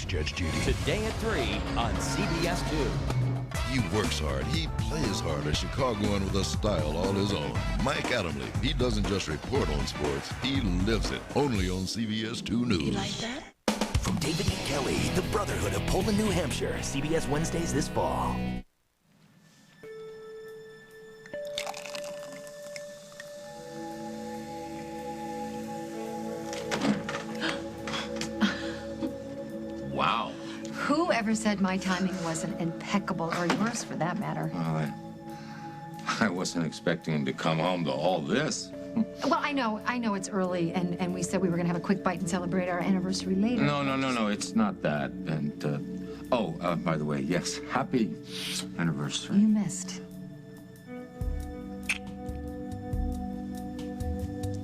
Judge Judy. Today at 3 on CBS 2. He works hard. He plays hard. A Chicagoan with a style all his own. Mike Adamle. He doesn't just report on sports. He lives it. Only on CBS 2 News. You like that? From David E. Kelly, The Brotherhood of Poland, New Hampshire. CBS Wednesdays this fall. Wow. Whoever said my timing wasn't impeccable, or yours for that matter? I wasn't expecting him to come home to all this. Well, I know it's early, and we said we were gonna have a quick bite and celebrate our anniversary later. No, it's not that. And, by the way, yes, happy anniversary. You missed.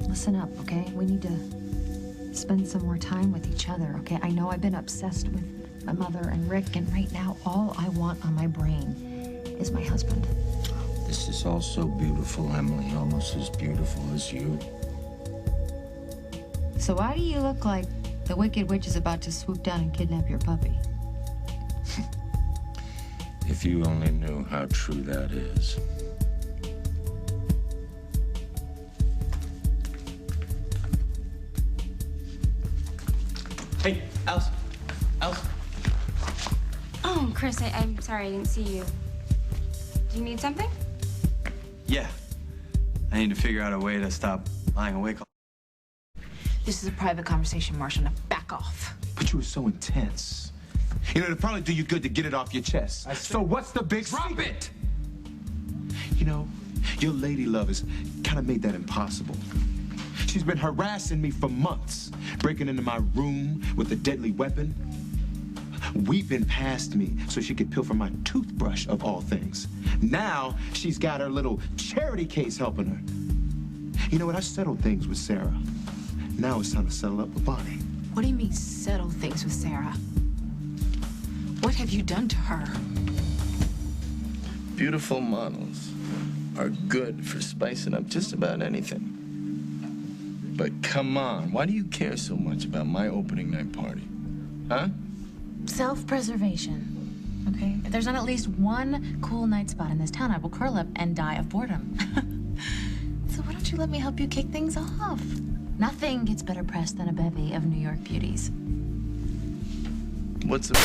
Listen up, okay? We need to spend some more time with each other, okay? I know I've been obsessed with my mother and Rick, and right now, all I want on my brain is my husband. This is all so beautiful, Emily, almost as beautiful as you. So why do you look like the Wicked Witch is about to swoop down and kidnap your puppy? If you only knew how true that is. Hey, Alice. Oh, Chris, I'm sorry I didn't see you. Do you need something? Yeah. I need to figure out a way to stop lying awake. This is a private conversation, Marshall. Now back off. But you were so intense. You know, it'd probably do you good to get it off your chest. So what's the big secret? You know, your lady love has kind of made that impossible. She's been harassing me for months, breaking into my room with a deadly weapon, weeping past me so she could pilfer my toothbrush, of all things. Now she's got her little charity case helping her. You know what? I settled things with Sarah. Now it's time to settle up with Bonnie. What do you mean, settle things with Sarah? What have you done to her? Beautiful models are good for spicing up just about anything. But come on, why do you care so much about my opening night party? Huh? Self-preservation, okay? If there's not at least one cool night spot in this town, I will curl up and die of boredom. So why don't you let me help you kick things off? Nothing gets better press than a bevy of New York beauties. What's the...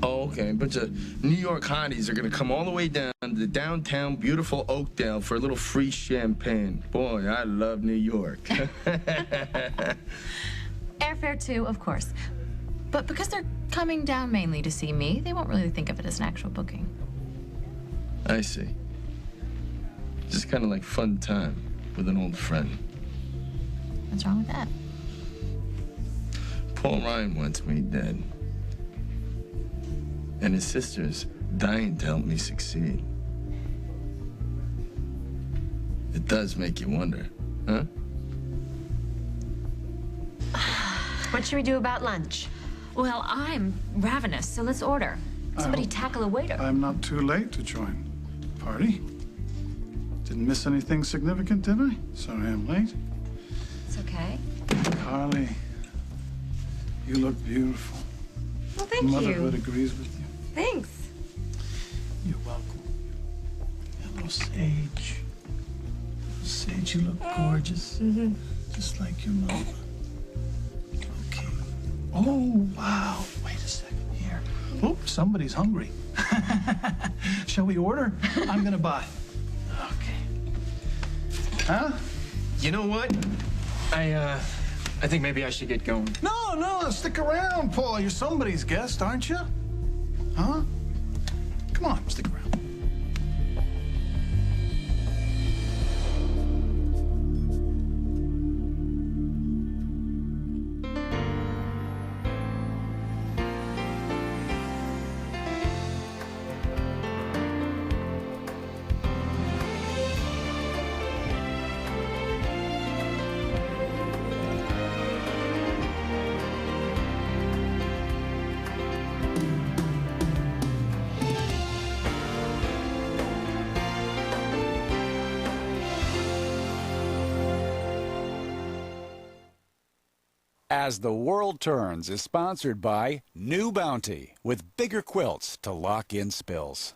Oh, okay. A bunch of New York hotties are gonna come all the way down to downtown beautiful Oakdale for a little free champagne. Boy, I love New York. Airfare too, of course. But because they're coming down mainly to see me, they won't really think of it as an actual booking. I see. Just kind of like fun time with an old friend. What's wrong with that? Paul Ryan wants me dead. And his sister's dying to help me succeed. It does make you wonder, huh? What should we do about lunch? Well, I'm ravenous, so let's order. Somebody tackle a waiter. I'm not too late to join the party. Didn't miss anything significant, did I? Sorry I'm late. It's okay. Carly, you look beautiful. Well, thank you. Motherhood agrees with you. Thanks. You're welcome. Little Sage. Sage, you look gorgeous. Mm-hmm. Just like your mother. Okay. Oh, wow. Wait a second here. Oh, somebody's hungry. Shall we order? I'm gonna buy. Okay. Huh? You know what? I think maybe I should get going. No, stick around, Paul. You're somebody's guest, aren't you? Huh? Come on, stick around. As the World Turns is sponsored by New Bounty, with bigger quilts to lock in spills.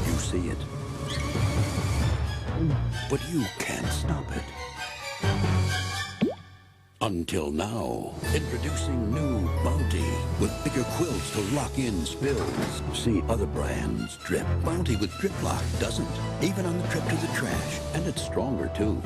You see it, but you can't stop it. Until now. Introducing New Bounty with bigger quilts to lock in spills. See other brands drip. Bounty with Drip Lock doesn't. Even on the trip to the trash. And it's stronger, too.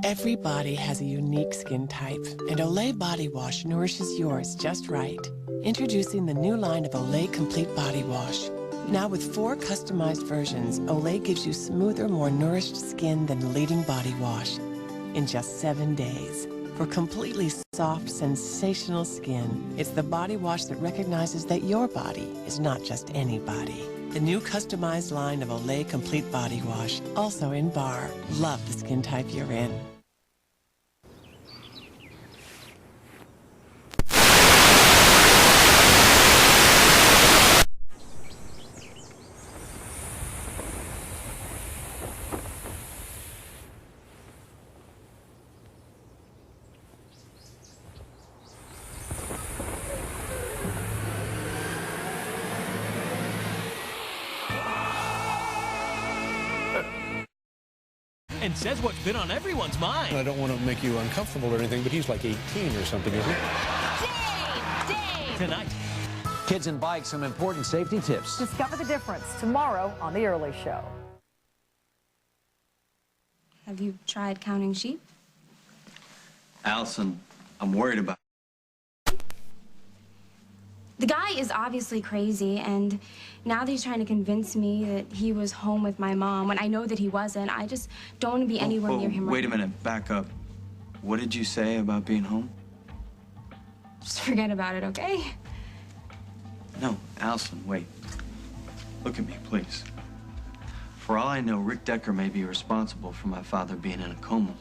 Every body has a unique skin type, and Olay Body Wash nourishes yours just right. Introducing the new line of Olay Complete Body Wash. Now with 4 customized versions, Olay gives you smoother, more nourished skin than the leading body wash in just 7 days. For completely soft, sensational skin, it's the body wash that recognizes that your body is not just any body. The new customized line of Olay Complete Body Wash, also in bar. Love the skin type you're in. And says what's been on everyone's mind. I don't want to make you uncomfortable or anything, but he's like 18 or something, isn't he? Dave! Tonight. Kids and bikes, some important safety tips. Discover the difference tomorrow on The Early Show. Have you tried counting sheep? Allison, I'm worried about. The guy is obviously crazy, and now that he's trying to convince me that he was home with my mom when I know that he wasn't, I just don't want to be anywhere near him. Wait a minute, back up. What did you say about being home? Just forget about it, okay? No, Allison, wait. Look at me, please. For all I know, Rick Decker may be responsible for my father being in a coma.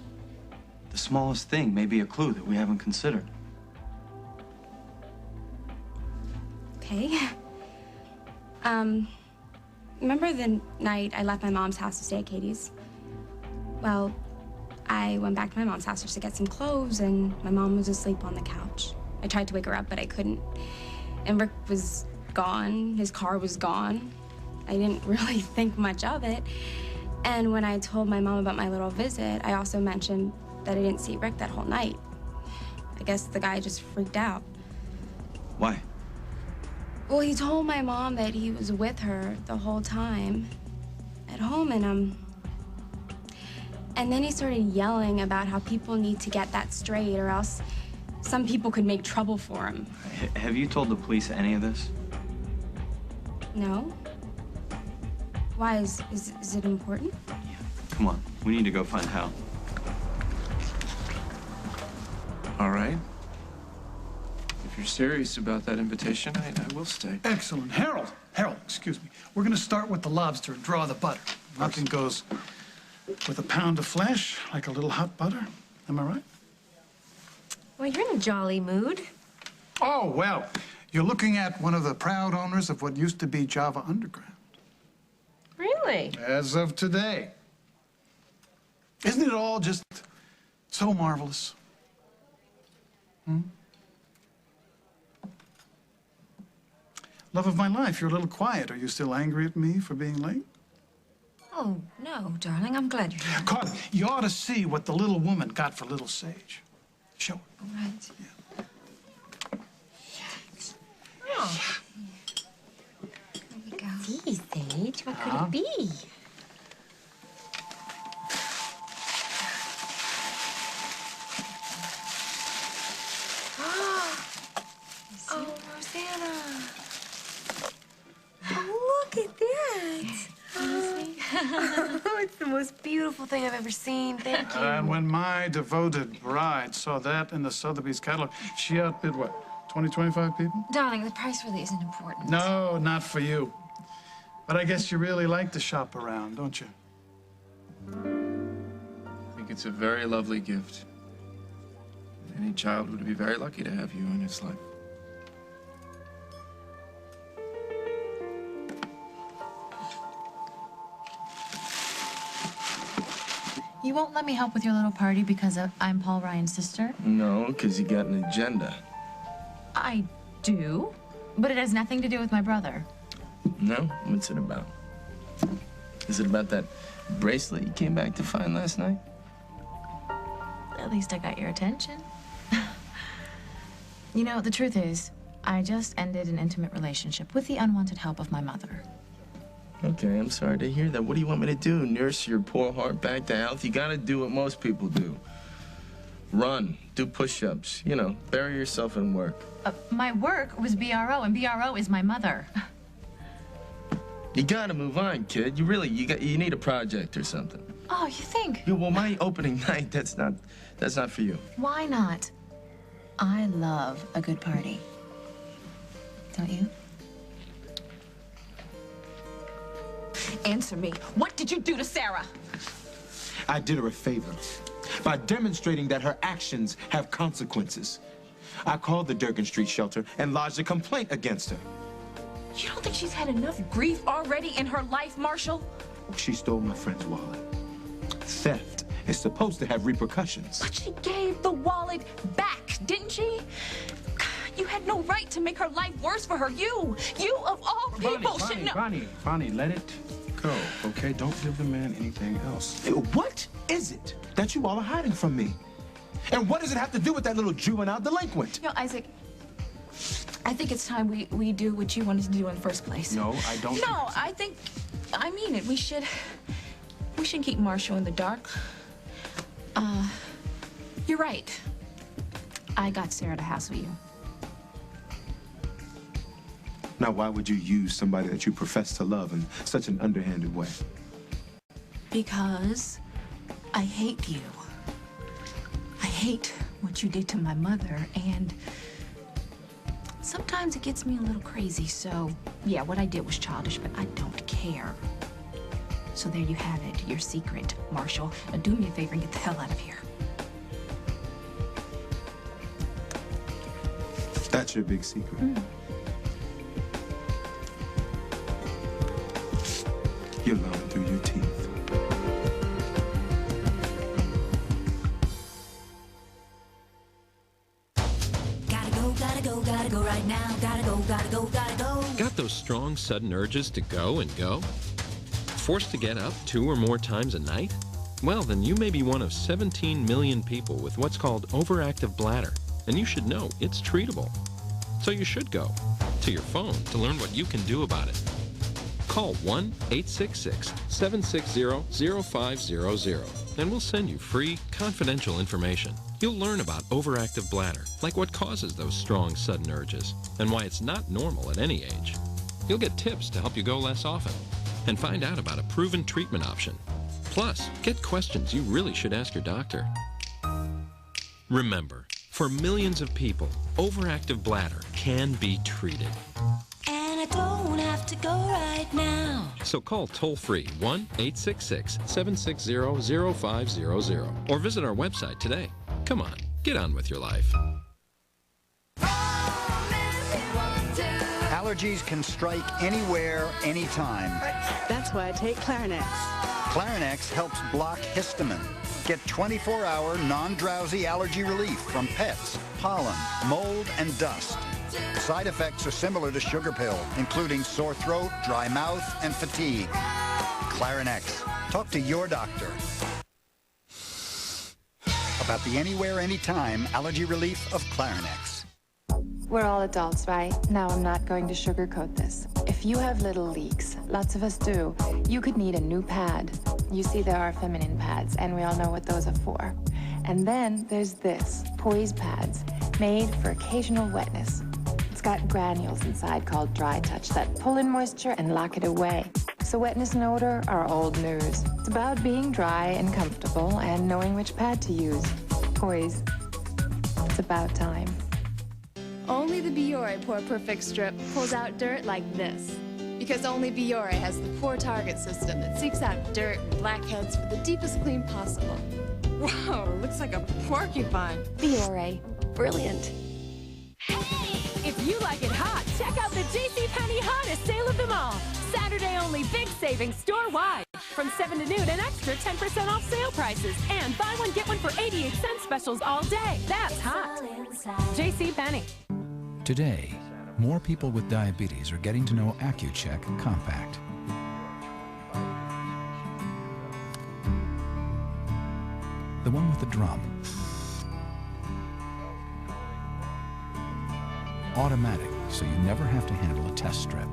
The smallest thing may be a clue that we haven't considered. Okay. Remember the night I left my mom's house to stay at Katie's? Well, I went back to my mom's house just to get some clothes, and my mom was asleep on the couch. I tried to wake her up, but I couldn't. And Rick was gone. His car was gone. I didn't really think much of it. And when I told my mom about my little visit, I also mentioned that I didn't see Rick that whole night. I guess the guy just freaked out. Why? Well, he told my mom that he was with her the whole time at home, and then he started yelling about how people need to get that straight, or else some people could make trouble for him. Have you told the police any of this? No? Why? Is it important? Come on, we need to go find Hal. All right. If you're serious about that invitation, I will stay. Excellent. Harold, excuse me. We're going to start with the lobster and draw the butter. Nothing goes with a pound of flesh like a little hot butter. Am I right? Well, you're in a jolly mood. Oh, well, you're looking at one of the proud owners of what used to be Java Underground. Really? As of today. Isn't it all just so marvelous? Love of my life, you're a little quiet. Are you still angry at me for being late? Oh, no, darling. I'm glad you're here. Carly, you ought to see what the little woman got for little Sage. Show her. All right. Yeah. Oh. There we go. Gee, Sage, what could it be? Oh, Rosanna. Oh, look at that. Oh, it's the most beautiful thing I've ever seen. Thank you. And when my devoted bride saw that in the Sotheby's catalog, she outbid what, 20, 25 people? Darling, the price really isn't important. No, not for you. But I guess you really like to shop around, don't you? I think it's a very lovely gift. Any child would be very lucky to have you in its life. You won't let me help with your little party because I'm Paul Ryan's sister? No, because you got an agenda. I do, but it has nothing to do with my brother. No? What's it about? Is it about that bracelet you came back to find last night? At least I got your attention. You know, the truth is, I just ended an intimate relationship with the unwanted help of my mother. Okay, I'm sorry to hear that. What do you want me to do? Nurse your poor heart back to health? You gotta do what most people do. Run, do push-ups, you know, bury yourself in work. My work was BRO, and BRO is my mother. You gotta move on, kid. You need a project or something. Oh, you think? Yeah, well, my opening night, that's not for you. Why not? I love a good party. Don't you? Answer me. What did you do to Sarah? I did her a favor by demonstrating that her actions have consequences. I called the Durgan Street shelter and lodged a complaint against her. You don't think she's had enough grief already in her life, Marshall? She stole my friend's wallet. Theft is supposed to have repercussions. But she gave the wallet back, didn't she? You had no right to make her life worse for her. You of all people should know. Bonnie, let it go, okay? Don't give the man anything else. What is it that you all are hiding from me? And what does it have to do with that little juvenile delinquent? You know, Isaac, I think it's time we do what you wanted to do in the first place. No, I don't. No, I mean it. We should keep Marshall in the dark. You're right. I got Sarah to hassle you. Now, why would you use somebody that you profess to love in such an underhanded way? Because I hate you. I hate what you did to my mother, and sometimes it gets me a little crazy, so yeah, what I did was childish, but I don't care. So there you have it, your secret, Marshall. Now do me a favor and get the hell out of here. That's your big secret. You're lying through your teeth. Gotta go right now. Gotta go. Got those strong, sudden urges to go and go? Forced to get up 2 or more times a night? Well, then you may be one of 17 million people with what's called overactive bladder, and you should know it's treatable. So you should go to your phone to learn what you can do about it. Call 1-866-760-0500 and we'll send you free, confidential information. You'll learn about overactive bladder, like what causes those strong, sudden urges, and why it's not normal at any age. You'll get tips to help you go less often, and find out about a proven treatment option. Plus, get questions you really should ask your doctor. Remember, for millions of people, overactive bladder can be treated. And I don't have to go right now. So call toll-free 1-866-760-0500 or visit our website today. Come on, get on with your life. Allergies can strike anywhere, anytime. That's why I take Clarinex. Clarinex helps block histamine. Get 24-hour non-drowsy allergy relief from pets, pollen, mold, and dust. Side effects are similar to sugar pill, including sore throat, dry mouth, and fatigue. Clarinex. Talk to your doctor about the anywhere, anytime allergy relief of Clarinex. We're all adults, right? Now I'm not going to sugarcoat this. If you have little leaks, lots of us do, you could need a new pad. You see, there are feminine pads, and we all know what those are for. And then there's this, Poise pads, made for occasional wetness. It's got granules inside called Dry Touch that pull in moisture and lock it away. So wetness and odor are old news. It's about being dry and comfortable and knowing which pad to use. Poise. It's about time. Only the Biore Pore Perfect Strip pulls out dirt like this. Because only Biore has the pore target system that seeks out dirt and blackheads for the deepest clean possible. Whoa, looks like a porcupine. Biore. Brilliant. If you like it hot, check out the JCPenney hottest sale of them all. Saturday only big savings store-wide. From 7 to noon, an extra 10% off sale prices. And buy one, get one for 88-cent specials all day. That's hot. JCPenney. Today, more people with diabetes are getting to know Atwt Compact. The one with the drum. Automatic, so you never have to handle a test strip,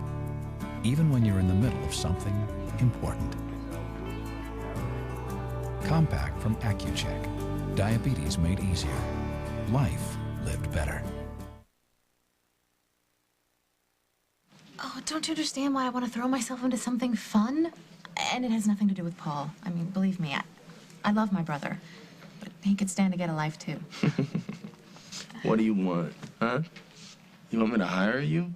even when you're in the middle of something important. Compact from Atwt. Diabetes made easier. Life lived better. Oh, don't you understand why I want to throw myself into something fun? And it has nothing to do with Paul. I mean, believe me, I love my brother, but he could stand to get a life, too. What do you want, huh? You want me to hire you?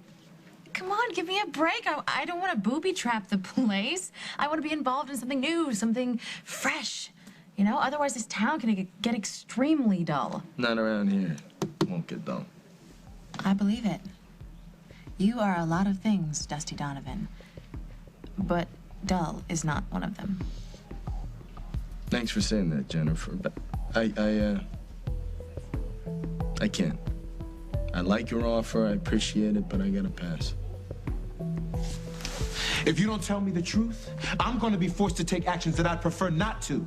Come on, give me a break. I don't want to booby trap the place. I want to be involved in something new, something fresh. You know, otherwise this town can get extremely dull. Not around here. It won't get dull. I believe it. You are a lot of things, Dusty Donovan. But dull is not one of them. Thanks for saying that, Jennifer. But I can't. I like your offer, I appreciate it, but I gotta pass. If you don't tell me the truth, I'm going to be forced to take actions that I'd prefer not to.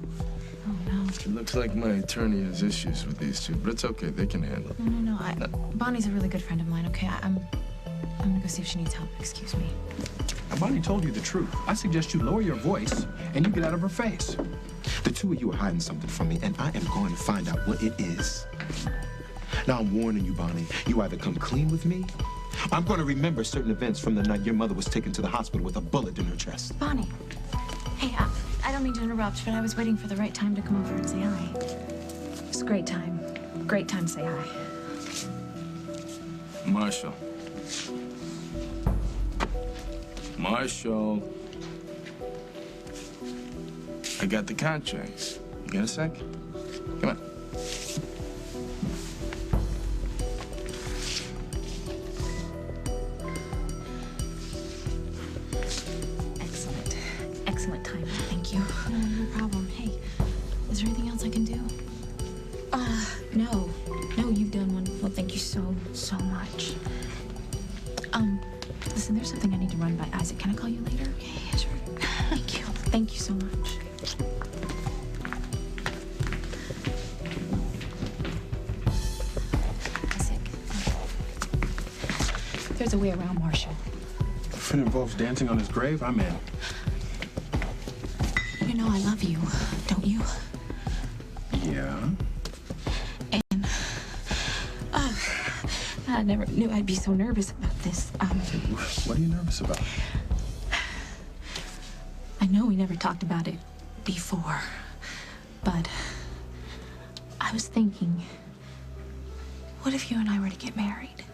Oh, no. It looks like my attorney has issues with these two, but it's okay, they can handle it. No. Bonnie's a really good friend of mine, okay? I'm gonna go see if she needs help. Excuse me. Bonnie told you the truth. I suggest you lower your voice and you get out of her face. The two of you are hiding something from me, and I am going to find out what it is. Now, I'm warning you, Bonnie. You either come clean with me, I'm going to remember certain events from the night your mother was taken to the hospital with a bullet in her chest. Bonnie. Hey, I don't mean to interrupt, but I was waiting for the right time to come over and say hi. It's a great time. Great time to say hi. Marshall. Marshall. I got the contracts. You got a sec? Come on. Excellent timing. Thank you. No problem. Hey, is there anything else I can do? No. No, you've done wonderful. Thank you so much. Listen, there's something I need to run by Isaac. Can I call you later? Yeah, sure. Thank you. Thank you so much. Isaac, there's a way around Marshall. If it involves dancing on his grave, I'm in. You know I love you, don't you? Yeah? And I never knew I'd be so nervous about this. What are you nervous about? I know we never talked about it before, but I was thinking, what if you and I were to get married?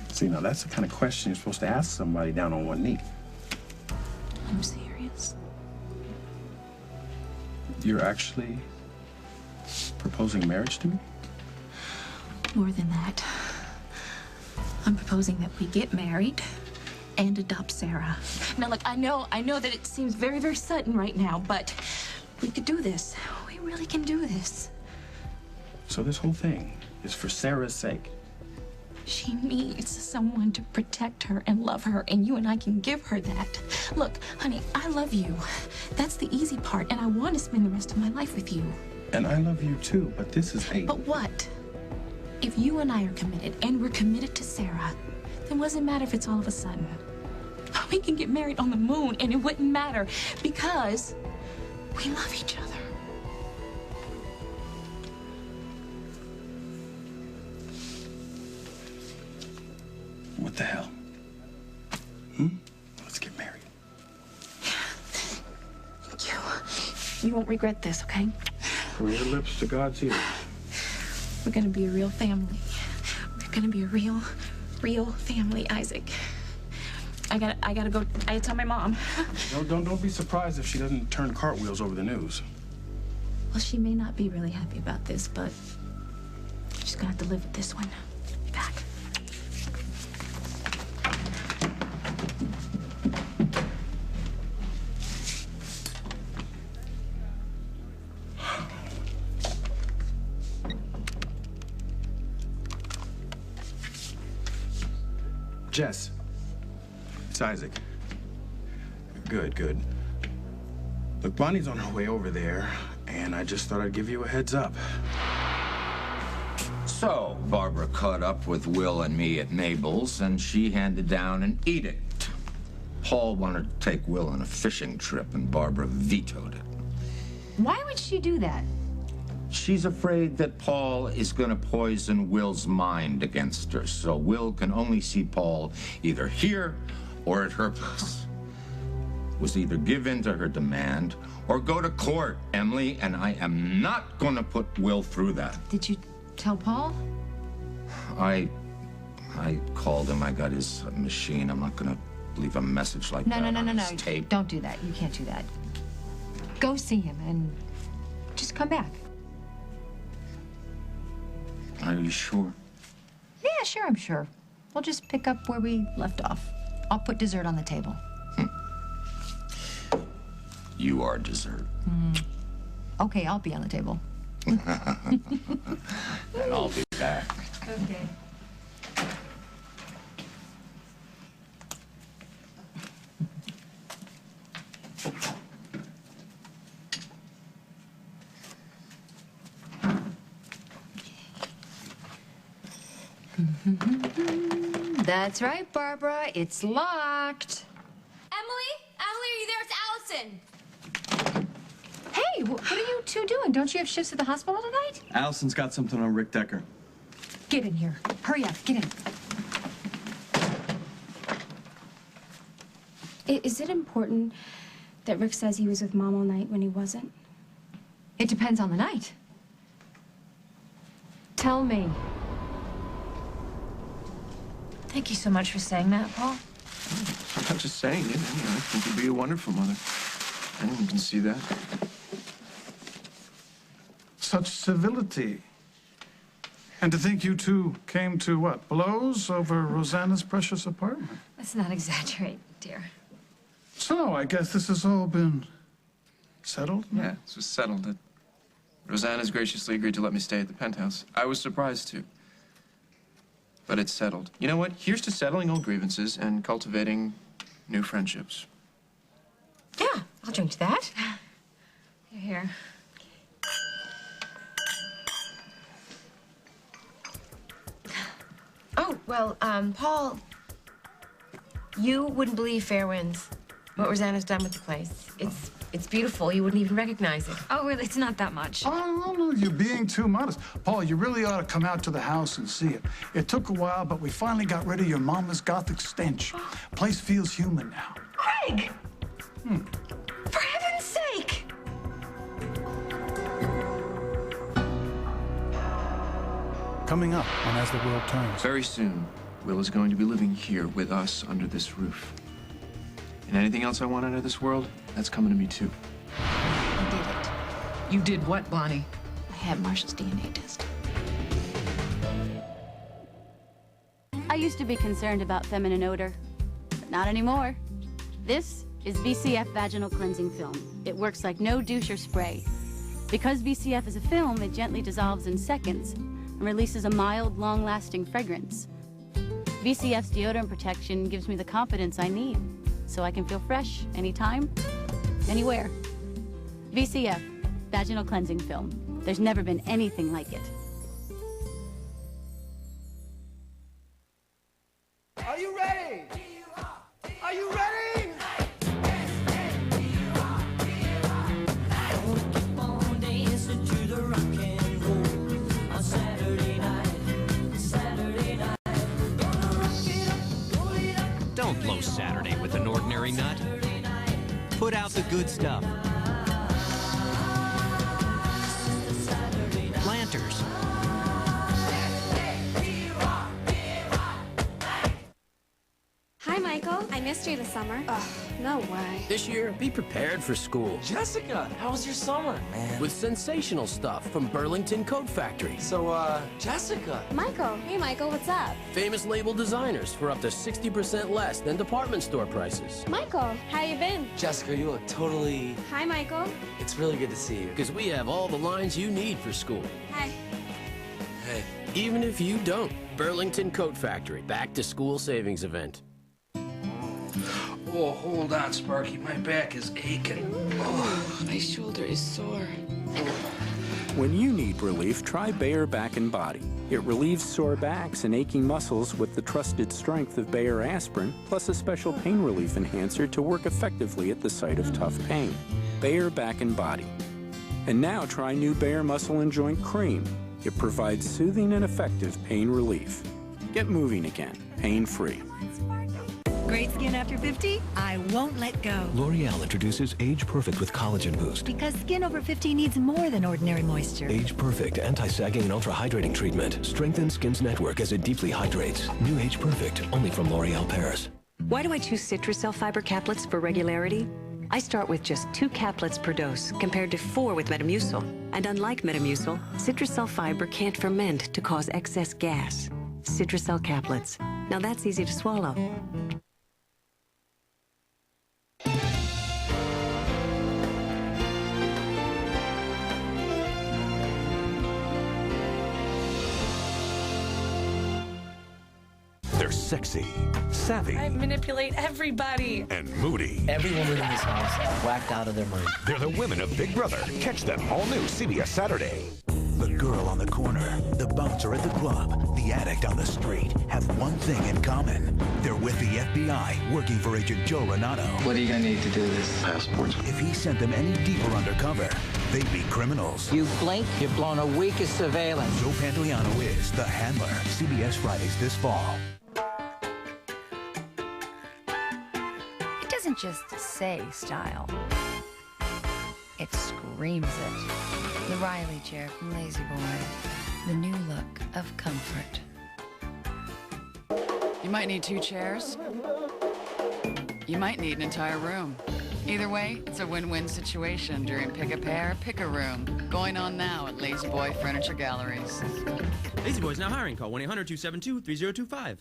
See, now that's the kind of question you're supposed to ask somebody down on one knee. I'm serious. You're actually proposing marriage to me? More than that. I'm proposing that we get married and adopt Sarah. Now, look, I know that it seems very, very sudden right now, but we could do this. We really can do this. So this whole thing is for Sarah's sake? She needs someone to protect her and love her, and you and I can give her that. Look, honey, I love you. That's the easy part, and I want to spend the rest of my life with you. And I love you too, but this is a... But what? If you and I are committed, and we're committed to Sarah, then what does it matter if it's all of a sudden? We can get married on the moon, and it wouldn't matter, because we love each other. What the hell? Let's get married. Thank you. You won't regret this, okay? From your lips to God's ears. We're gonna be a real family. We're gonna be a real family, Isaac. I gotta go. I gotta tell my mom. No, don't be surprised if she doesn't turn cartwheels over the news. Well, she may not be really happy about this, but she's gonna have to live with this one. Be back. Jess. It's Isaac. Good, good. Look, Bonnie's on her way over there, and I just thought I'd give you a heads up. So, Barbara caught up with Will and me at Mabel's, and she handed down an edict. Paul wanted to take Will on a fishing trip, and Barbara vetoed it. Why would she do that? She's afraid that Paul is going to poison Will's mind against her, so Will can only see Paul either here or at her place. Was either give in to her demand or go to court, Emily, and I am not going to put Will through that. Did you tell Paul? I called him. I got his machine. I'm not going to leave a message like that on his tape. Don't do that. You can't do that. Go see him and just come back. Are you sure? Yeah, sure, I'm sure. We'll just pick up where we left off. I'll put dessert on the table. You are dessert. Okay, I'll be on the table. And I'll be back. Okay. That's right, Barbara. It's locked. Emily, are you there? It's Allison. Hey, what are you two doing? Don't you have shifts at the hospital tonight? Allison's got something on Rick Decker. Get in here. Hurry up. Get in. Is it important that Rick says he was with Mom all night when he wasn't? It depends on the night. Tell me. Thank you so much for saying that, Paul. I'm just saying it. I think you'd be a wonderful mother. Anyone can see that. Such civility. And to think you two came to what, blows over Rosanna's precious apartment? Let's not exaggerate, dear. So, I guess this has all been settled? Yeah, this was settled. Rosanna's graciously agreed to let me stay at the penthouse. I was surprised, too. But it's settled. You know what? Here's to settling old grievances and cultivating new friendships. Yeah, I'll drink to that. Here. Oh, well, Paul, you wouldn't believe fair winds. What Rosanna's done with the place. It's beautiful. You wouldn't even recognize it. Oh, really? It's not that much. Oh, no, you're being too modest. Paul, you really ought to come out to the house and see it. It took a while, but we finally got rid of your mama's gothic stench. Place feels human now. Craig! For heaven's sake! Coming up on As the World Turns. Very soon, Will is going to be living here with us under this roof. And anything else I want out of this world, that's coming to me, too. I did it. You did what, Bonnie? I had Marshall's DNA test. I used to be concerned about feminine odor, but not anymore. This is VCF Vaginal Cleansing Film. It works like no douche or spray. Because VCF is a film, it gently dissolves in seconds and releases a mild, long-lasting fragrance. VCF's deodorant protection gives me the confidence I need, so I can feel fresh anytime, anywhere. VCF, Vaginal Cleansing Film. There's never been anything like it. Are you ready? Are you ready? Don't blow Saturday with an ordinary nut. Put out the good stuff. Planters. Hi, Michael. I missed you this summer. Ugh, no way. This year, be prepared for school. Jessica, how was your summer, man? With sensational stuff from Burlington Coat Factory. So, Jessica. Michael. Hey, Michael, what's up? Famous label designers for up to 60% less than department store prices. Michael, how you been? Jessica, you look totally... Hi, Michael. It's really good to see you. Because we have all the lines you need for school. Hi. Hey. Even if you don't. Burlington Coat Factory back to school savings event. Oh, hold on, Sparky. My back is aching. Oh, my shoulder is sore. When you need relief, try Bayer Back and Body. It relieves sore backs and aching muscles with the trusted strength of Bayer aspirin, plus a special pain relief enhancer to work effectively at the site of tough pain. Bayer Back and Body. And now try new Bayer Muscle and Joint Cream. It provides soothing and effective pain relief. Get moving again, pain-free. Great skin after 50? I won't let go. L'Oreal introduces Age Perfect with Collagen Boost. Because skin over 50 needs more than ordinary moisture. Age Perfect anti-sagging and ultra-hydrating treatment strengthens skin's network as it deeply hydrates. New Age Perfect, only from L'Oreal Paris. Why do I choose Citracel fiber caplets for regularity? I start with just 2 caplets per dose, compared to 4 with Metamucil. And unlike Metamucil, Citracel fiber can't ferment to cause excess gas. Citracel caplets. Now that's easy to swallow. They're sexy, savvy, I manipulate everybody. and moody. Every woman in this house whacked out of their mind. They're the women of Big Brother. Catch them all new CBS Saturday. The girl on the corner, the bouncer at the club, the addict on the street have one thing in common. They're with the FBI, working for Agent Joe Renato. What are you gonna need to do this? Passports. If he sent them any deeper undercover, they'd be criminals. You blink, you've blown a week of surveillance. Joe Pantoliano is The Handler. CBS Fridays this fall. It doesn't just say style. It screams it. The Riley chair from Lazy Boy. The new look of comfort. You might need 2 chairs. You might need an entire room. Either way, it's a win-win situation during Pick a Pair, Pick a Room. Going on now at Lazy Boy Furniture Galleries. Lazy Boy's now hiring. Call 1-800-272-3025.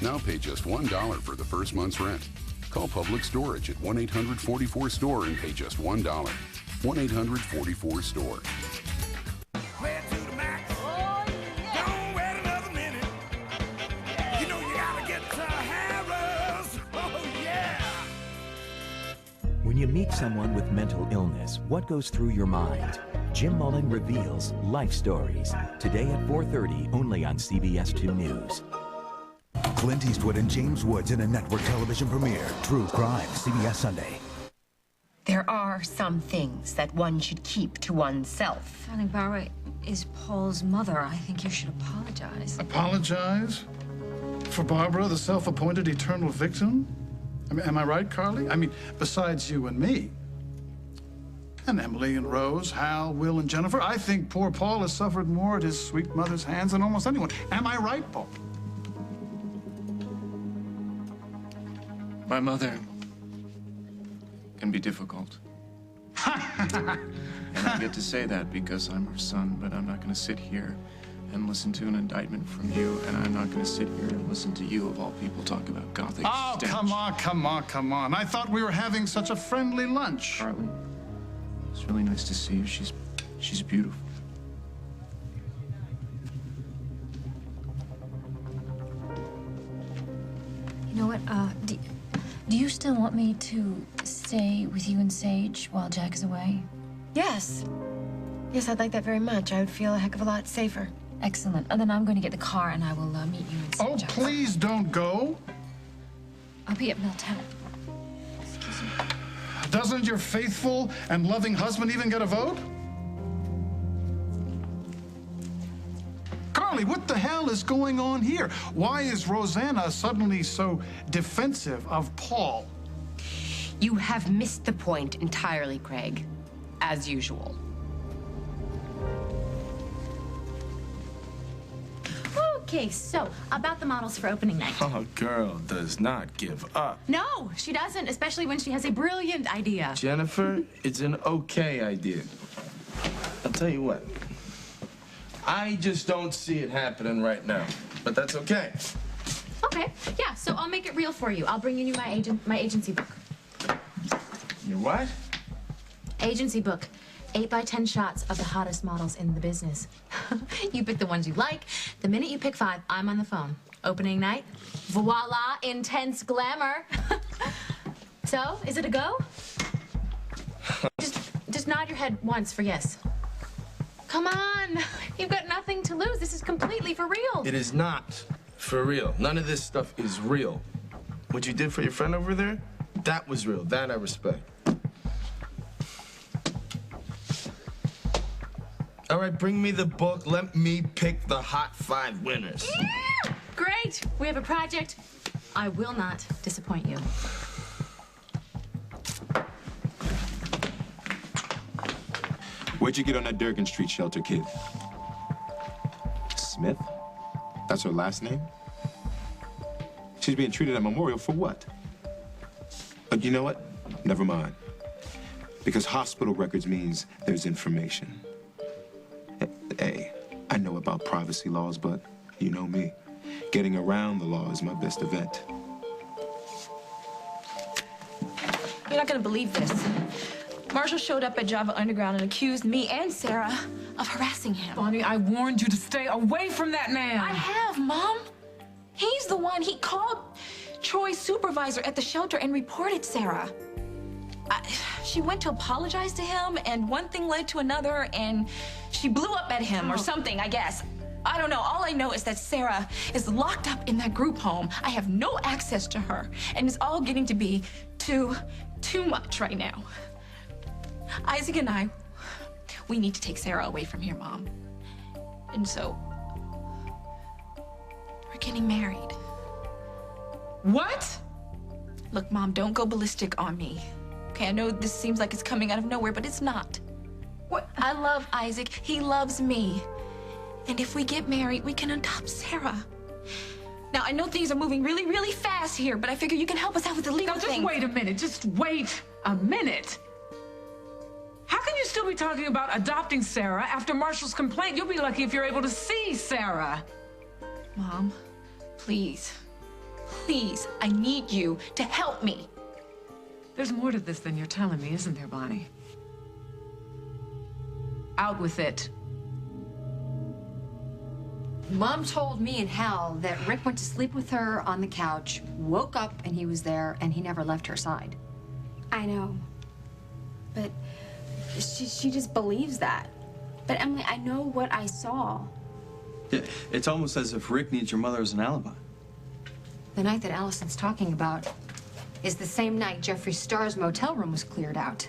Now pay just $1 for the first month's rent. Call Public Storage at 1-800-44-STORE and pay just $1. 1-800-44-STORE. When you meet someone with mental illness, what goes through your mind? Jim Mullen reveals life stories. Today at 4:30, only on CBS 2 News. Clint Eastwood and James Woods in a network television premiere. True Crime, CBS Sunday. There are some things that one should keep to oneself. Darling, Barbara is Paul's mother. I think you should apologize. Apologize? For Barbara, the self-appointed eternal victim? I mean, am I right, Carly? I mean, besides you and me. And Emily and Rose, Hal, Will and Jennifer, I think poor Paul has suffered more at his sweet mother's hands than almost anyone. Am I right, Paul? My mother can be difficult. And I get to say that because I'm her son, but I'm not going to sit here and listen to an indictment from you, and I'm not going to sit here and listen to you, of all people, talk about Gothic Oh, stench. come on, come on, come on. I thought we were having such a friendly lunch. Carly, it's really nice to see you. She's beautiful. You know what, do you still want me to stay with you and Sage while Jack is away? Yes. Yes, I'd like that very much. I would feel a heck of a lot safer. Excellent. And then I'm going to get the car and I will meet you in Sage. Oh, please don't go. I'll be at Milltown. Doesn't your faithful and loving husband even get a vote? Carly, what the hell is going on here? Why is Rosanna suddenly so defensive of Paul? You have missed the point entirely, Craig. As usual. Okay, so about the models for opening night. Oh, girl does not give up. No, she doesn't, especially when she has a brilliant idea. Jennifer, it's an okay idea. tell you what. I just don't see it happening right now. But that's okay. Okay, yeah, so I'll make it real for you. I'll bring you my agency book. Your what? Agency book. 8x10 shots of the hottest models in the business. You pick the ones you like. The minute you pick 5, I'm on the phone. Opening night, voila, intense glamour. So, is it a go? Just nod your head once for yes. Come on, you've got nothing to lose. This is completely for real. It is not for real. None of this stuff is real. What you did for your friend over there, that was real. That I respect. All right, bring me the book. Let me pick the hot 5 winners. Yeah! Great. We have a project. I will not disappoint you. Where'd you get on that Durgan Street shelter, kid? Smith? That's her last name? She's being treated at Memorial for what? But you know what? Never mind. Because hospital records means there's information. Hey, I know about privacy laws, but you know me. Getting around the law is my best event. You're not gonna believe this. Marshall showed up at Java Underground and accused me and Sarah of harassing him. Bonnie, I warned you to stay away from that man. I have, Mom. He's the one. He called Troy's supervisor at the shelter and reported Sarah. She went to apologize to him, and one thing led to another, and she blew up at him or something, I guess. I don't know. All I know is that Sarah is locked up in that group home. I have no access to her, and it's all getting to be too much right now. Isaac and I, we need to take Sarah away from here, Mom. And so, we're getting married. What? Look, Mom, don't go ballistic on me. Okay, I know this seems like it's coming out of nowhere, but it's not. What? I love Isaac. He loves me. And if we get married, we can adopt Sarah. Now, I know things are moving really, really fast here, but I figure you can help us out with the legal thing. Just wait a minute. Just wait a minute. How can you still be talking about adopting Sarah after Marshall's complaint? You'll be lucky if you're able to see Sarah. Mom, please. Please, I need you to help me. There's more to this than you're telling me, isn't there, Bonnie? Out with it. Mom told me and Hal that Rick went to sleep with her on the couch, woke up and he was there, and he never left her side. I know. But she just believes that. But Emily, I know what I saw. Yeah, it's almost as if Rick needs your mother as an alibi. The night that Allison's talking about is the same night Jeffree Star's motel room was cleared out.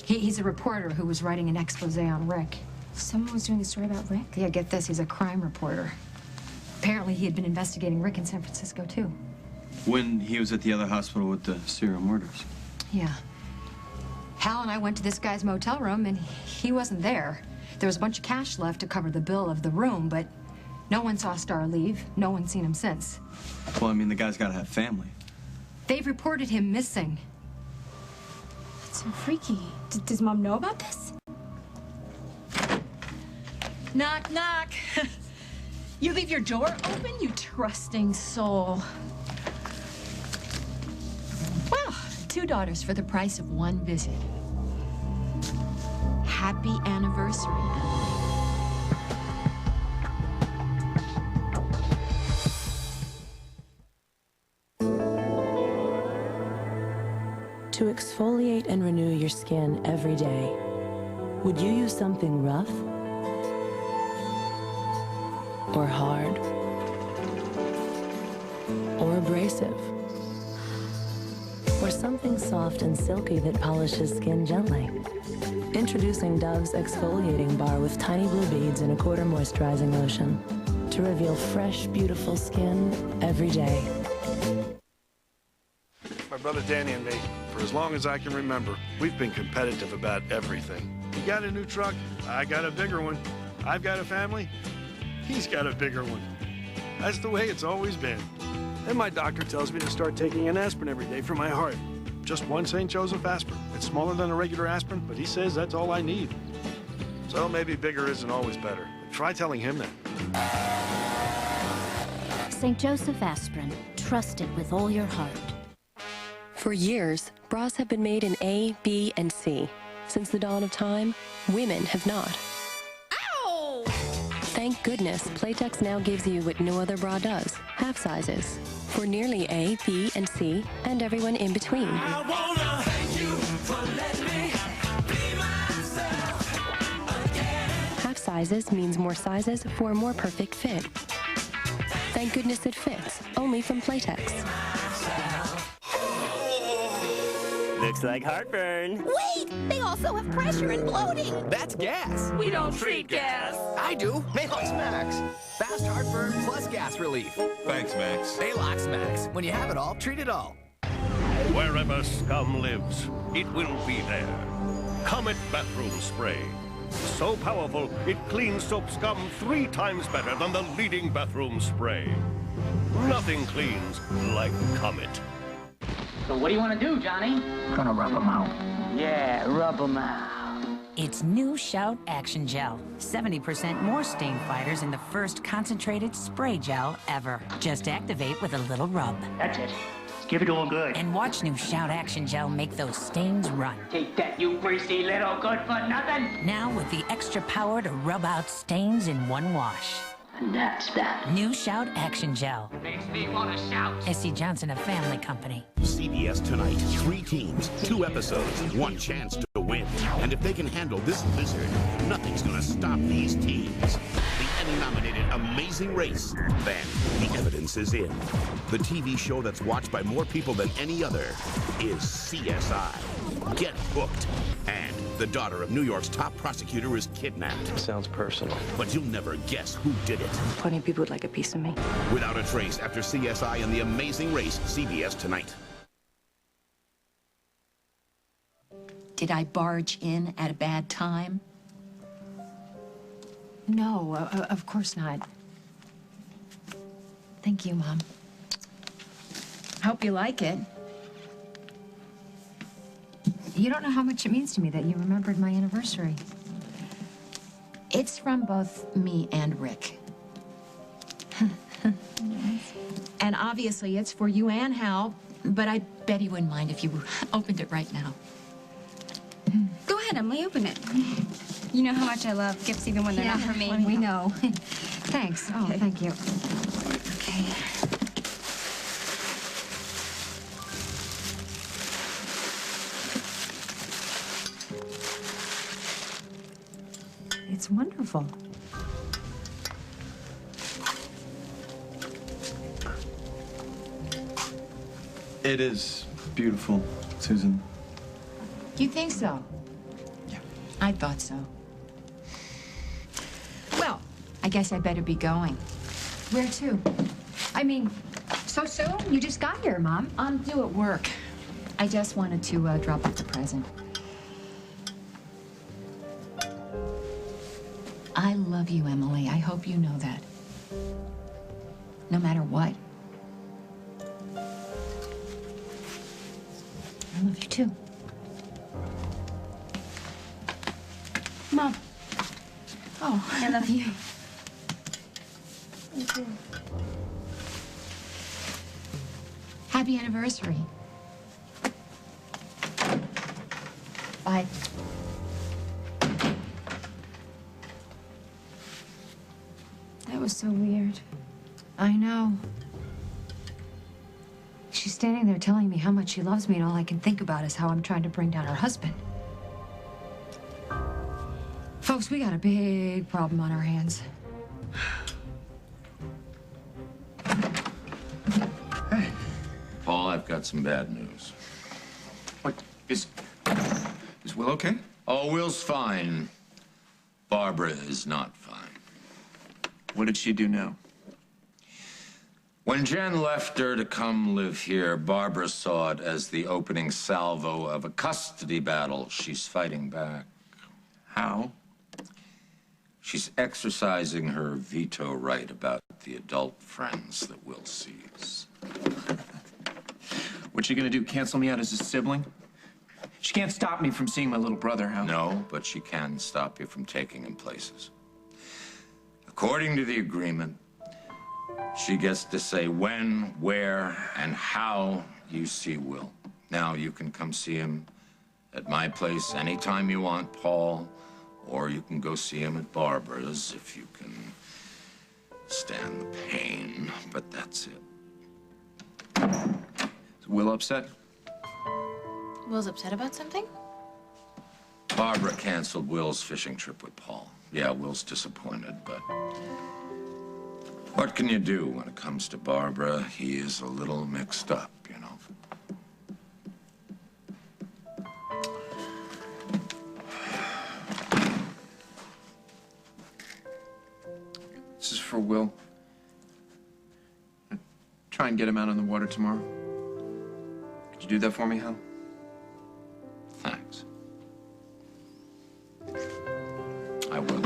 He's a reporter who was writing an expose on Rick. Someone was doing a story about Rick? Yeah, get this, he's a crime reporter. Apparently he had been investigating Rick in San Francisco, too. When he was at the other hospital with the serial murders. Yeah. Hal and I went to this guy's motel room, and he wasn't there. There was a bunch of cash left to cover the bill of the room, but no one saw Star leave. No one's seen him since. Well, I mean, the guy's gotta have family. They've reported him missing. That's so freaky. Does Mom know about this? Knock, knock. You leave your door open, you trusting soul. Well, 2 daughters for the price of 1 visit. Happy anniversary. To exfoliate and renew your skin every day, would you use something rough? Or hard? Or abrasive? Or something soft and silky that polishes skin gently? Introducing Dove's exfoliating bar with tiny blue beads and a quarter moisturizing lotion to reveal fresh, beautiful skin every day. My brother Danny and me, for as long as I can remember, we've been competitive about everything. He got a new truck, I got a bigger one. I've got a family, he's got a bigger one. That's the way it's always been. And my doctor tells me to start taking an aspirin every day for my heart. Just one St. Joseph aspirin. It's smaller than a regular aspirin, but he says that's all I need. So maybe bigger isn't always better. Try telling him that. St. Joseph Aspirin. Trust it with all your heart. For years, bras have been made in A, B, and C. Since the dawn of time, women have not. Ow! Thank goodness, Playtex now gives you what no other bra does, half sizes. For nearly A, B, and C, and everyone in between. I wanna thank you for letting me be myself again. Half sizes means more sizes for a more perfect fit. Thank goodness it fits, only from Playtex. Looks like heartburn. Wait! They also have pressure and bloating! That's gas. We don't treat gas. I do. Maalox Max. Fast heartburn plus gas relief. Thanks, Max. Maalox Max. When you have it all, treat it all. Wherever scum lives, it will be there. Comet Bathroom Spray. So powerful, it cleans soap scum 3 times better than the leading bathroom spray. Nothing cleans like Comet. So what do you want to do, Johnny? Gonna rub them out. Yeah, rub 'em out. It's New Shout Action Gel. 70% more stain fighters in the first concentrated spray gel ever. Just activate with a little rub. That's it. Give it all good. And watch New Shout Action Gel make those stains run. Take that, you greasy little good-for-nothing. Now with the extra power to rub out stains in one wash. And that's that. New Shout Action Gel. Makes me want to shout. S.C. Johnson, a family company. CBS Tonight. 3 teams, 2 episodes, 1 chance to win. And if they can handle this blizzard, nothing's gonna stop these teams. The Emmy-nominated Amazing Race. Then, the evidence is in. The TV show that's watched by more people than any other is CSI. Get hooked. And the daughter of New York's top prosecutor is kidnapped. Sounds personal. But you'll never guess who did it. Plenty of people would like a piece of me. Without a trace after CSI and the Amazing Race, CBS Tonight. Did I barge in at a bad time? No, of course not. Thank you, Mom. Hope you like it. You don't know how much it means to me that you remembered my anniversary. It's from both me and Rick. And obviously it's for you and Hal, but I bet he wouldn't mind if you opened it right now. Go ahead, Emily, open it. You know how much I love gifts even when they're not from me. We know. Thanks. Oh, Okay. thank you. Okay. It's wonderful. It is beautiful, Susan. You think so? Yeah. I thought so. Well, I guess I better be going. Where to? I mean, so soon? You just got here, Mom. I'm due at work. I just wanted to drop off the present. I love you, Emily. I hope you know that. No matter what. I love you too. Mom. Oh, I love you. Happy anniversary. Bye. That was so weird. I know. She's standing there telling me how much she loves me, and all I can think about is how I'm trying to bring down her husband. Folks, we got a big problem on our hands. Paul, I've got some bad news. What? Is Will okay? Oh, Will's fine. Barbara is not fine. What did she do now? When Jen left her to come live here, Barbara saw it as the opening salvo of a custody battle. She's fighting back. How? She's exercising her veto right about the adult friends that Will sees. What's she gonna do, cancel me out as a sibling? She can't stop me from seeing my little brother, Hal. No, but she can stop you from taking him places. According to the agreement, she gets to say when, where, and how you see Will. Now, you can come see him at my place anytime you want, Paul, or you can go see him at Barbara's if you can stand the pain, but that's it. Is Will upset? Will's upset about something? Barbara canceled Will's fishing trip with Paul. Yeah, Will's disappointed, but what can you do when it comes to Barbara? He is a little mixed up, you know. This is for Will. Try and get him out on the water tomorrow. Could you do that for me, Hal? Thanks. I will.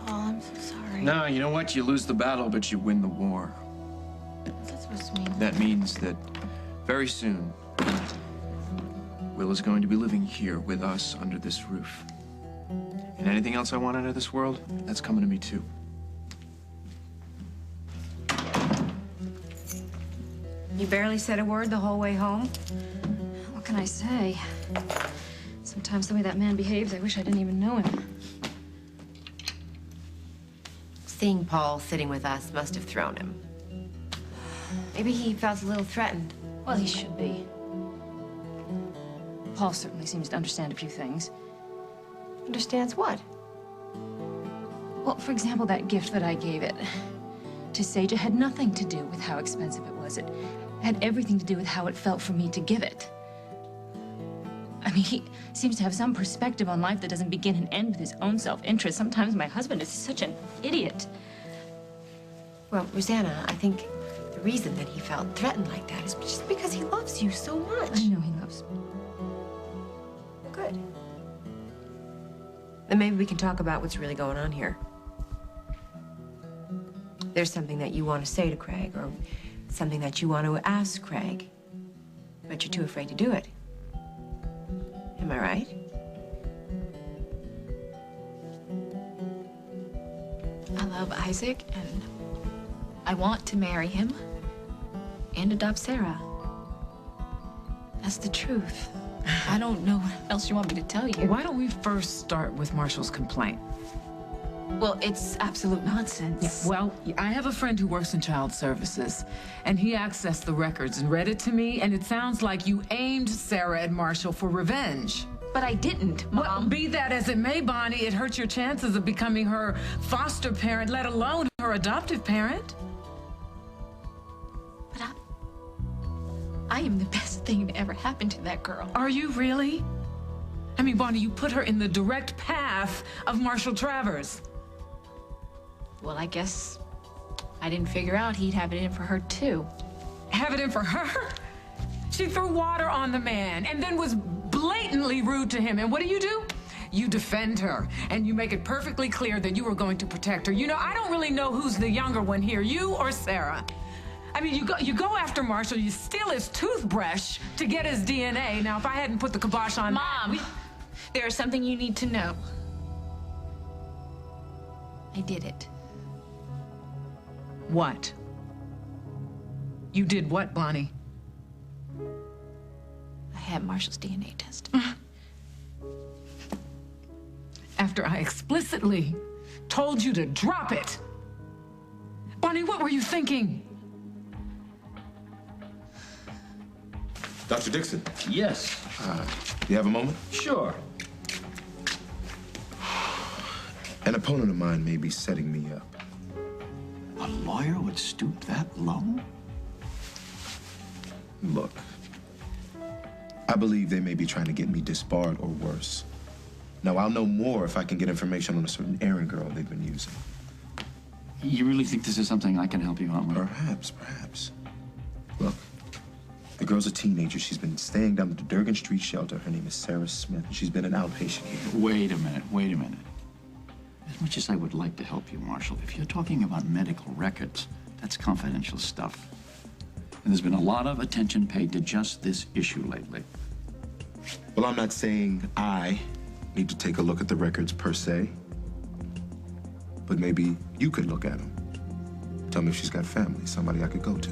Paul, I'm so sorry. No, you know what? You lose the battle, but you win the war. What's that supposed to mean? That means that very soon, Will is going to be living here with us under this roof. And anything else I want out of this world, that's coming to me too. You barely said a word the whole way home? What can I say? Sometimes the way that man behaves, I wish I didn't even know him. Seeing Paul sitting with us must have thrown him. Maybe he felt a little threatened. Well, he should be. Paul certainly seems to understand a few things. Understands what? Well, for example, that gift that I gave it to Sage had nothing to do with how expensive it was. It had everything to do with how it felt for me to give it. I mean, he seems to have some perspective on life that doesn't begin and end with his own self-interest. Sometimes my husband is such an idiot. Well, Rosanna, I think the reason that he felt threatened like that is just because he loves you so much. I know he loves me. Good. Then maybe we can talk about what's really going on here. There's something that you want to say to Craig, or something that you want to ask Craig, but you're too afraid to do it. Am I right? I love Isaac, and I want to marry him and adopt Sarah. That's the truth. I don't know what else you want me to tell you. Why don't we first start with Marshall's complaint? Well, it's absolute nonsense. Yeah, well, I have a friend who works in child services, and he accessed the records and read it to me, and it sounds like you aimed Sarah at Marshall for revenge. But I didn't, Mom. Well, be that as it may, Bonnie, it hurt your chances of becoming her foster parent, let alone her adoptive parent. But I am the best thing to ever happen to that girl. Are you really? I mean, Bonnie, you put her in the direct path of Marshall Travers. Well, I guess I didn't figure out he'd have it in for her, too. Have it in for her? She threw water on the man and then was blatantly rude to him. And what do? You defend her, and you make it perfectly clear that you are going to protect her. You know, I don't really know who's the younger one here, you or Sarah. I mean, you go after Marshall, you steal his toothbrush to get his DNA. Now, if I hadn't put the kibosh on Mom, there's something you need to know. I did it. What? You did what, Bonnie? I had Marshall's DNA test. After I explicitly told you to drop it. Bonnie, what were you thinking? Dr. Dixon. Yes. You have a moment? Sure. An opponent of mine may be setting me up. A lawyer would stoop that low? Look, I believe they may be trying to get me disbarred or worse. Now, I'll know more if I can get information on a certain errand girl they've been using. You really think this is something I can help you out with? Perhaps. Look, the girl's a teenager. She's been staying down at the Durgan Street shelter. Her name is Sarah Smith. She's been an outpatient here. Wait a minute. As much as I would like to help you, Marshall, if you're talking about medical records, that's confidential stuff. And there's been a lot of attention paid to just this issue lately. Well, I'm not saying I need to take a look at the records per se, but maybe you could look at them. Tell me if she's got family, somebody I could go to.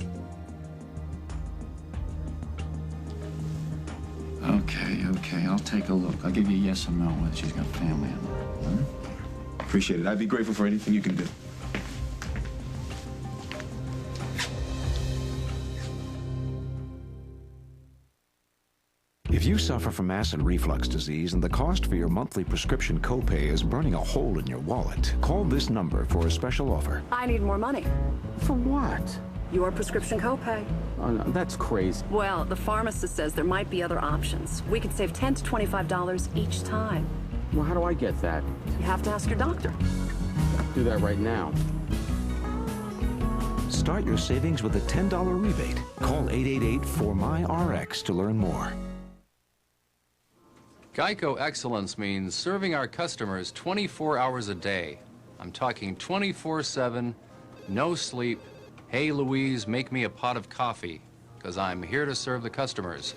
Okay, I'll take a look. I'll give you a yes or no whether she's got family or not. Hmm? Appreciate it. I'd be grateful for anything you can do. If you suffer from acid reflux disease and the cost for your monthly prescription copay is burning a hole in your wallet, call this number for a special offer. I need more money. For what? Your prescription copay. Oh, no, that's crazy. Well, the pharmacist says there might be other options. We could save $10 to $25 each time. Well, how do I get that? You have to ask your doctor. Do that right now. Start your savings with a $10 rebate. Call 888-4MY-RX to learn more. Geico Excellence means serving our customers 24 hours a day. I'm talking 24/7, no sleep. Hey, Louise, make me a pot of coffee, because I'm here to serve the customers.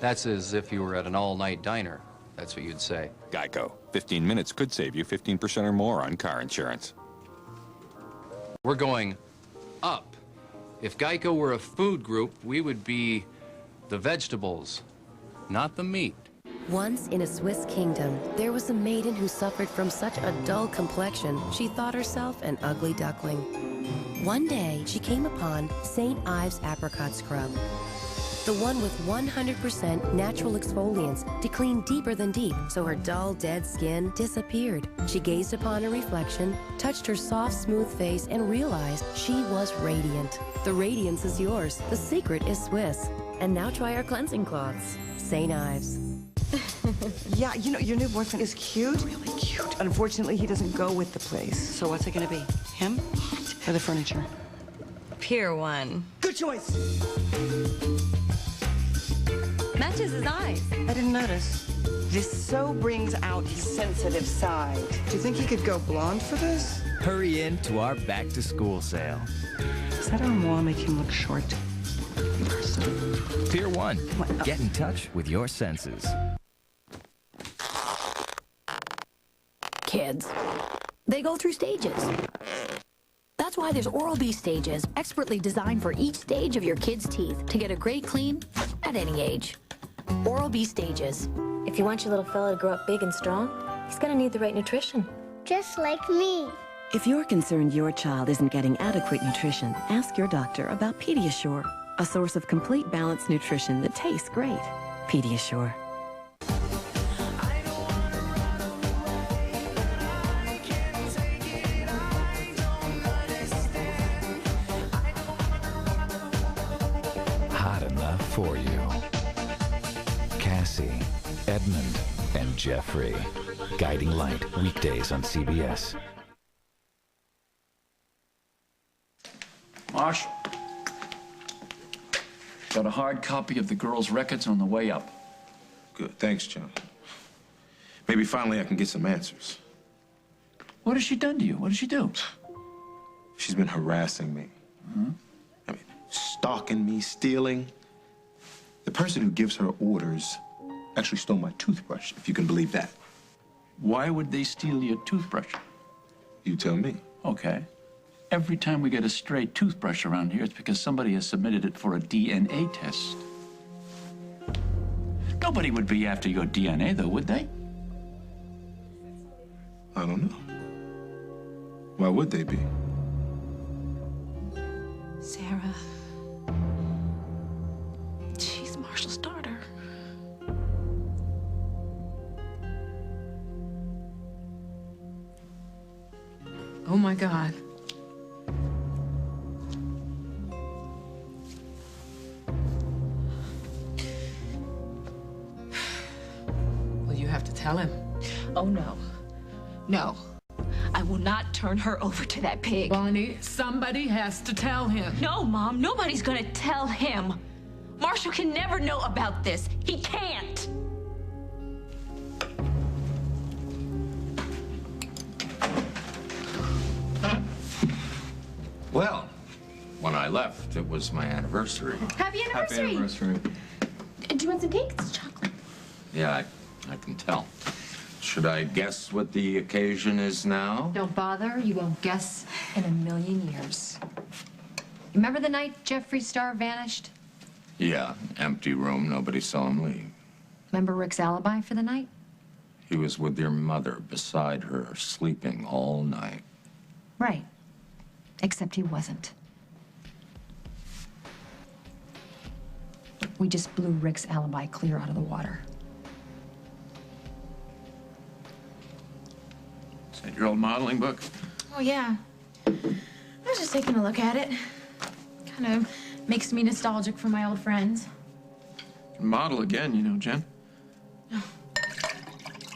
That's as if you were at an all-night diner. That's what you'd say. Geico. 15 minutes could save you 15% or more on car insurance. We're going up. If Geico were a food group, we would be the vegetables, not the meat. Once in a Swiss kingdom, there was a maiden who suffered from such a dull complexion, she thought herself an ugly duckling. One day, she came upon St. Ives apricot scrub, the one with 100% natural exfoliants to clean deeper than deep, so her dull, dead skin disappeared. She gazed upon her reflection, touched her soft, smooth face, and realized she was radiant. The radiance is yours. The secret is Swiss. And now try our cleansing cloths. St. Ives. Yeah, you know, your new boyfriend is cute. Really cute. Unfortunately, he doesn't go with the place. So what's it gonna be? Him or the furniture? Pier 1. Good choice. Matches his eyes. I didn't notice. This so brings out his sensitive side. Do you think he could go blonde for this? Hurry in to our back-to-school sale. Does that armoire make him look short? Pier 1. Get in touch with your senses. Kids, they go through stages. That's why there's Oral-B Stages, expertly designed for each stage of your kid's teeth to get a great clean at any age. Oral-B Stages. If you want your little fella to grow up big and strong, he's gonna need the right nutrition. Just like me. If you're concerned your child isn't getting adequate nutrition, ask your doctor about Pediasure, a source of complete balanced nutrition that tastes great. Pediasure. Hot enough for you. Cassie, Edmund, and Jeffrey. Guiding Light, weekdays on CBS. Marsh, got a hard copy of the girls' records on the way up. Good. Thanks, John. Maybe finally I can get some answers. What has she done to you? What did she do? She's been harassing me. I mean, stalking me, stealing. The person who gives her orders actually stole my toothbrush, if you can believe that. Why would they steal your toothbrush? You tell me. Okay. Every time we get a stray toothbrush around here, it's because somebody has submitted it for a DNA test. Nobody would be after your DNA, though, would they? I don't know. Why would they be? Sarah. She's Marshall's daughter. Oh, my God. Well, you have to tell him. Oh, no. No. I will not turn her over to that pig. Bonnie, somebody has to tell him. No, Mom. Nobody's gonna tell him. Marshall can never know about this. He can't. Well, when I left, it was my anniversary. Happy anniversary! Happy anniversary. Do you want some cake? It's chocolate. Yeah, I can tell. Should I guess what the occasion is now? Don't bother. You won't guess in a million years. Remember the night Jeffrey's star vanished? Yeah, empty room, nobody saw him leave. Remember Rick's alibi for the night? He was with your mother, beside her, sleeping all night. Right. Except he wasn't. We just blew Rick's alibi clear out of the water. Is that your old modeling book? Oh, yeah. I was just taking a look at it. Kind of makes me nostalgic for my old friends. You can model again, you know, Jen.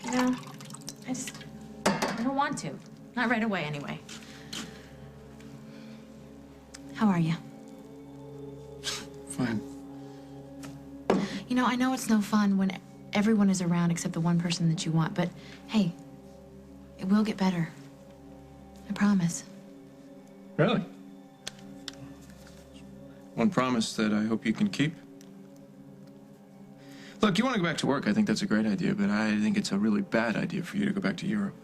You know, I don't want to. Not right away, anyway. How are you? Fine. You know, I know it's no fun when everyone is around except the one person that you want, but hey, it will get better. I promise. Really? One promise that I hope you can keep. Look, you want to go back to work, I think that's a great idea, but I think it's a really bad idea for you to go back to Europe.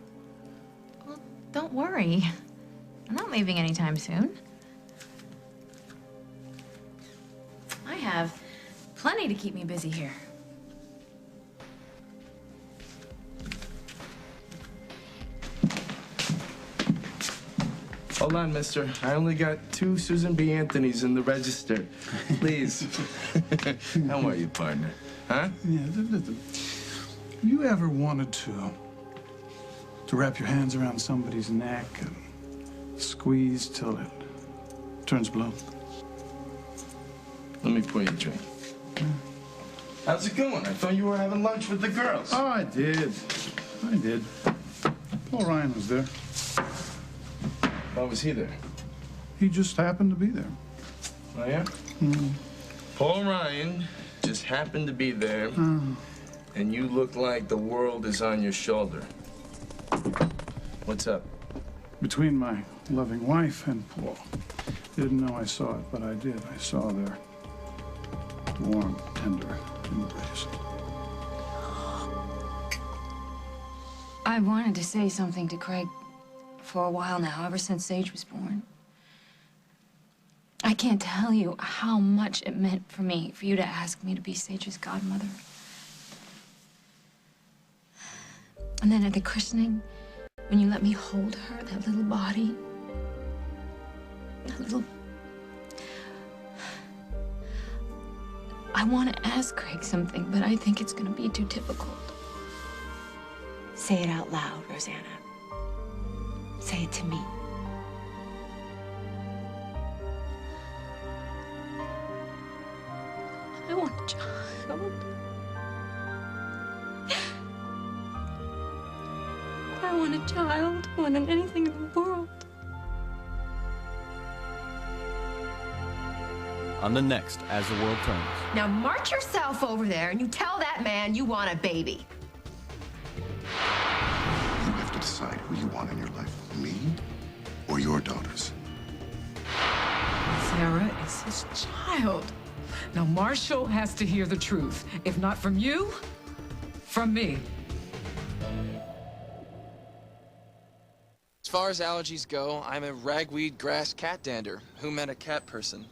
Well, don't worry. I'm not leaving anytime soon. I have plenty to keep me busy here. Hold on, mister. I only got 2 Susan B. Anthony's in the register. Please. How are you, partner? Huh? Yeah, listen. Have you ever wanted to wrap your hands around somebody's neck and squeeze till it turns blue? Let me pour you a drink. How's it going? I thought you were having lunch with the girls. Oh, I did. Paul Ryan was there. Why was he there? He just happened to be there. Oh, yeah? Paul Ryan just happened to be there, and you look like the world is on your shoulder. What's up? Between my loving wife and Paul. Didn't know I saw it, but I did. I saw their warm, tender embrace. I wanted to say something to Craig for a while now, ever since Sage was born. I can't tell you how much it meant for me for you to ask me to be Sage's godmother. And then at the christening, when you let me hold her, that little body, that little... I want to ask Craig something, but I think it's going to be too difficult. Say it out loud, Rosanna. Say it to me. I want a child. I want a child more than anything in the world. On the next As the World Turns. Now march yourself over there and you tell that man you want a baby. You have to decide who you want in your life, me or your daughters. Sarah is his child. Now, Marshall has to hear the truth. If not from you, from me. As far as allergies go, I'm a ragweed grass cat dander who met a cat person.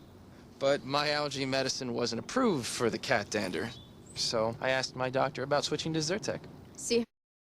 But my allergy medicine wasn't approved for the cat dander. So I asked my doctor about switching to Zyrtec. See,